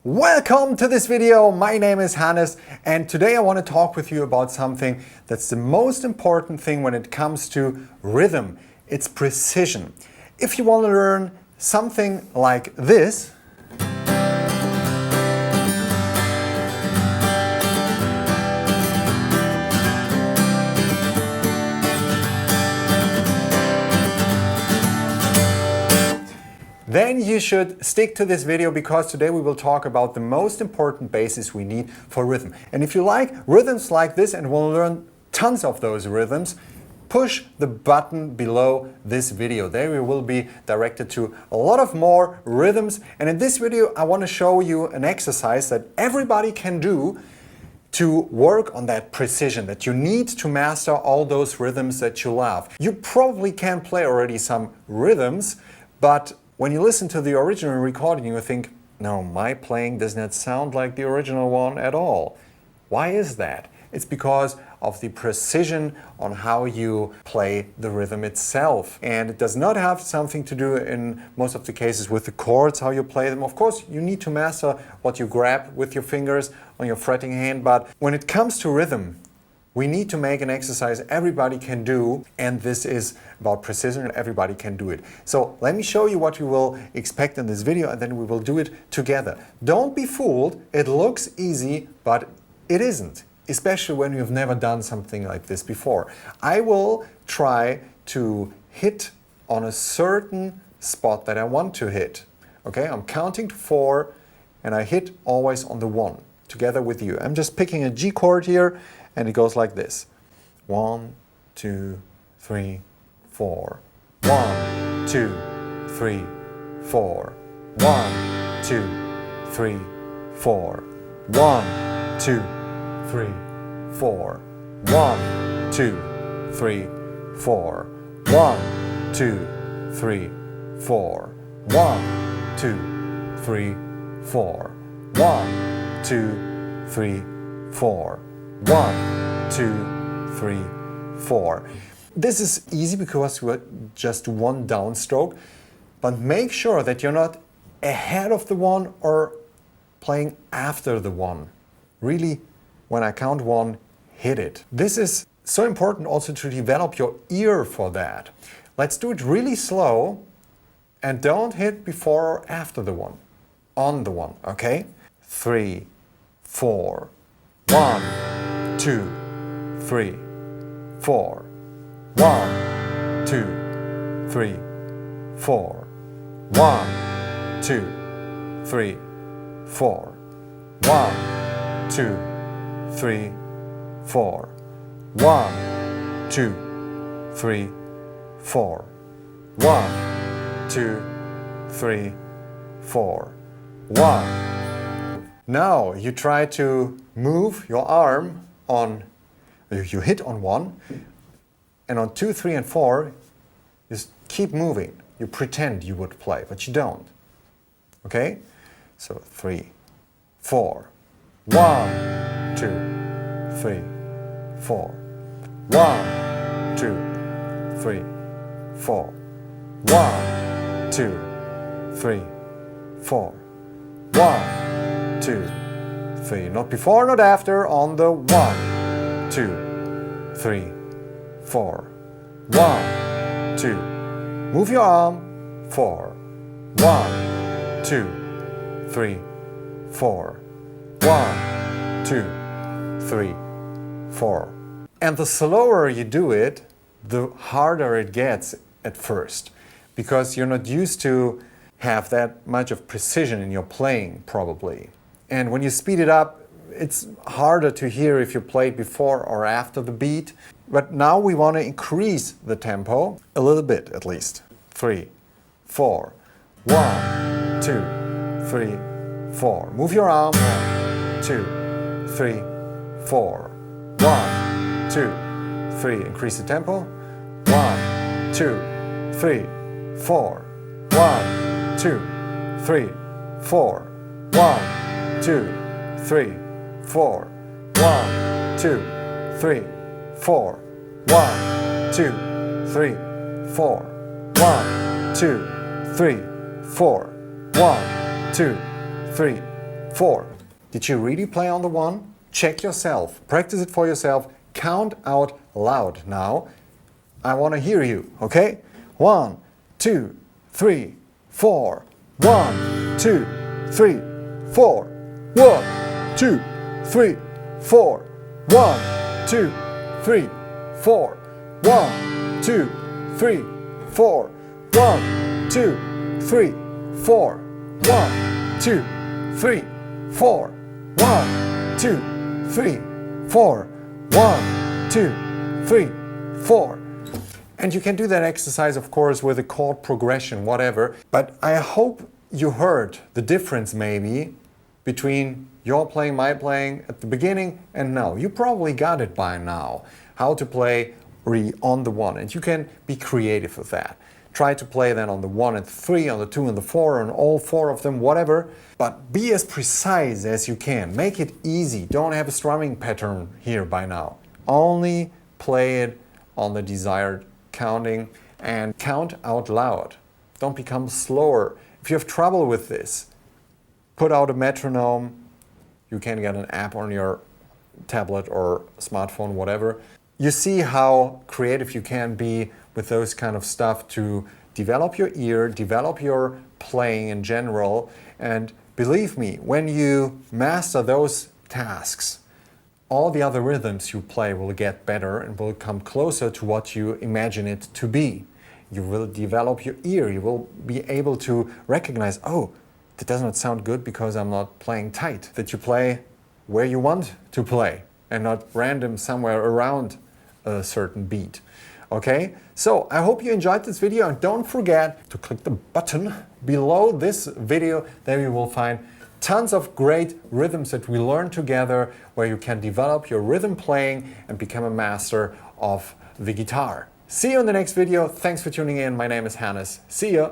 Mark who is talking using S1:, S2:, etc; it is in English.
S1: Welcome to this video. My name is Hannes and today I want to talk with you about something that's the most important thing when it comes to rhythm. It's precision. If you want to learn something like this, then you should stick to this video because today we will talk about the most important basis we need for rhythm. And if you like rhythms like this and want to learn tons of those rhythms, push the button below this video. There we will be directed to a lot of more rhythms. And in this video I want to show you an exercise that everybody can do to work on that precision, that you need to master all those rhythms that you love. You probably can play already some rhythms, but when you listen to the original recording, you think, no, my playing does not sound like the original one at all. Why is that? It's because of the precision on how you play the rhythm itself. And it does not have something to do in most of the cases with the chords, how you play them. Of course, you need to master what you grab with your fingers on your fretting hand, but when it comes to rhythm, we need to make an exercise everybody can do, and this is about precision and everybody can do it. So let me show you what you will expect in this video and then we will do it together. Don't be fooled, it looks easy, but it isn't, especially when you've never done something like this before. I will try to hit on a certain spot that I want to hit. Okay, I'm counting to 4 and I hit always on the 1 together with you. I'm just picking a G chord here. And it goes like this. 1, 2, 3, 4. 1, 2, 3, 4. 1, 2, 3, 4. 1, 2, 3, 4. 1, 2, 3, 4. 1, 2, 3, 4. 1, 2, 3, 4. 1, 2, 3, 4. 1, 2, 3, 4. This is easy because we're just one downstroke, but make sure that you're not ahead of the 1 or playing after the 1. Really, when I count 1, hit it. This is so important also to develop your ear for that. Let's do it really slow and don't hit before or after the 1. On the 1, okay? 3, 4, 1, 2, 3, 4. 1, 2, 3, 4. 1, 2, 3, 4. 1, 2, 3, 4. 1, 2, 3, 4. 1, 2, 3, 4. 1. Now you try to move your arm on, you hit on 1, and on 2, 3, and 4, just keep moving. You pretend you would play, but you don't. Okay? So 3, 4. 1, 2, 3, 4. 1, 2, 3, 4. 1, 2, 3, 4. 1, 2, 3. Not before, not after, on the 1, 2, 3, 4. 1, 2. Move your arm. 4. 1, 2, 3, 4. 1, 2, 3, 4. And the slower you do it, the harder it gets at first, because you're not used to have that much of precision in your playing, probably. And when you speed it up, it's harder to hear if you played before or after the beat. But now we want to increase the tempo a little bit at least. 3, 4. 1, 2, 3, 4. Move your arm. 1, 2, 3, 4. 1, 2, 3. Increase the tempo. 1, 2, 3, 4. 1, 2, 3, 4. 1, 2, 3, 4. 1, 2, 3, 4. 1, 2, 3, 4. 1, 2, 3, 4. 1, 2, 3, 4. Did you really play on the 1? Check yourself. Practice it for yourself. Count out loud now. I want to hear you, okay? 1, 2, 3, 4. 1, 2, 3, 4. 1, 2, 3, 4. 1, 2, 3, 4. 1, 2, 3, 4. 1, 2, 3, 4. 1, 2, 3, 4. 1, 2, 3, 4. 1, 2, 3, 4. And you can do that exercise, of course, with a chord progression, whatever. But I hope you heard the difference maybe between your playing, my playing at the beginning and now. You probably got it by now, how to play really on the 1. And you can be creative with that. Try to play then on the 1 and the 3, on the 2 and the 4, on all 4 of them, whatever. But be as precise as you can. Make it easy. Don't have a strumming pattern here by now. Only play it on the desired counting and count out loud. Don't become slower. If you have trouble with this, put out a metronome. You can get an app on your tablet or smartphone, whatever. You see how creative you can be with those kind of stuff to develop your ear, develop your playing in general. And believe me, when you master those tasks, all the other rhythms you play will get better and will come closer to what you imagine it to be. You will develop your ear. You will be able to recognize, oh, that does not sound good because I'm not playing tight. That you play where you want to play and not random somewhere around a certain beat. Okay, so I hope you enjoyed this video, and don't forget to click the button below this video. There you will find tons of great rhythms that we learn together, where you can develop your rhythm playing and become a master of the guitar. See you in the next video. Thanks for tuning in. My name is Hannes. See ya.